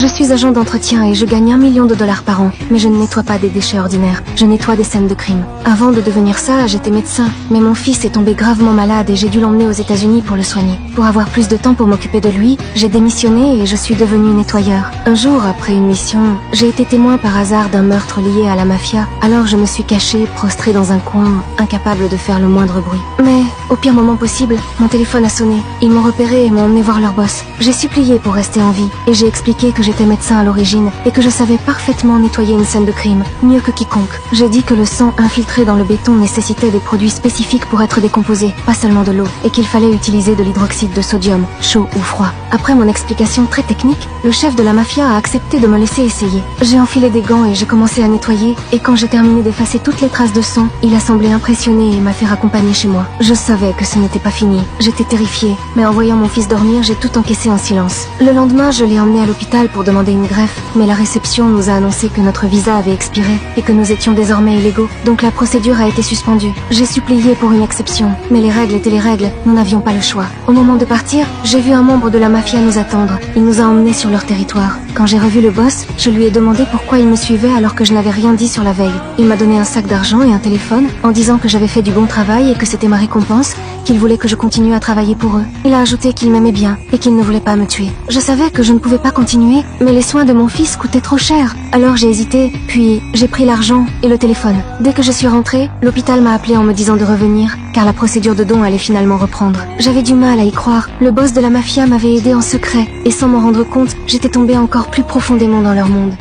Je suis agent d'entretien et je gagne 1 million de dollars par an, mais je ne nettoie pas des déchets ordinaires, je nettoie des scènes de crime. Avant de devenir ça, j'étais médecin, mais mon fils est tombé gravement malade et j'ai dû l'emmener aux États-Unis pour le soigner. Pour avoir plus de temps pour m'occuper de lui, j'ai démissionné et je suis devenu nettoyeur. Un jour, après une mission, j'ai été témoin par hasard d'un meurtre lié à la mafia, alors je me suis caché, prostré dans un coin, incapable de faire le moindre bruit. Mais, au pire moment possible, mon téléphone a sonné. Ils m'ont repéré et m'ont emmené voir leur boss. J'ai supplié pour rester en vie, et j'ai expliqué que j'étais médecin à l'origine et que je savais parfaitement nettoyer une scène de crime, mieux que quiconque. J'ai dit que le sang infiltré dans le béton nécessitait des produits spécifiques pour être décomposé, pas seulement de l'eau, et qu'il fallait utiliser de l'hydroxyde de sodium, chaud ou froid. Après mon explication très technique, le chef de la mafia a accepté de me laisser essayer. J'ai enfilé des gants et j'ai commencé à nettoyer, et quand j'ai terminé d'effacer toutes les traces de sang, il a semblé impressionné et m'a fait raccompagner chez moi. Je savais que ce n'était pas fini. J'étais terrifiée, mais en voyant mon fils dormir, j'ai tout encaissé en silence. Le lendemain, je l'ai emmené à l'hôpital pour demander une greffe, mais la réception nous a annoncé que notre visa avait expiré et que nous étions désormais illégaux, donc la procédure a été suspendue. J'ai supplié pour une exception, mais les règles étaient les règles, nous n'avions pas le choix. Au moment de partir, j'ai vu un membre de la mafia nous attendre. Il nous a emmenés sur leur territoire. Quand j'ai revu le boss, je lui ai demandé pourquoi il me suivait alors que je n'avais rien dit sur la veille. Il m'a donné un sac d'argent et un téléphone en disant que j'avais fait du bon travail et que c'était ma récompense, qu'il voulait que je continue à travailler pour eux. Il a ajouté qu'il m'aimait bien et qu'il ne voulait pas me tuer. Je savais que je ne pouvais pas continuer, mais les soins de mon fils coûtaient trop cher. Alors j'ai hésité, puis j'ai pris l'argent et le téléphone. Dès que je suis rentrée, l'hôpital m'a appelé en me disant de revenir, car la procédure de don allait finalement reprendre. J'avais du mal à y croire. Le boss de la mafia m'avait aidé en secret, et sans m'en rendre compte, j'étais tombée encore plus profondément dans leur monde.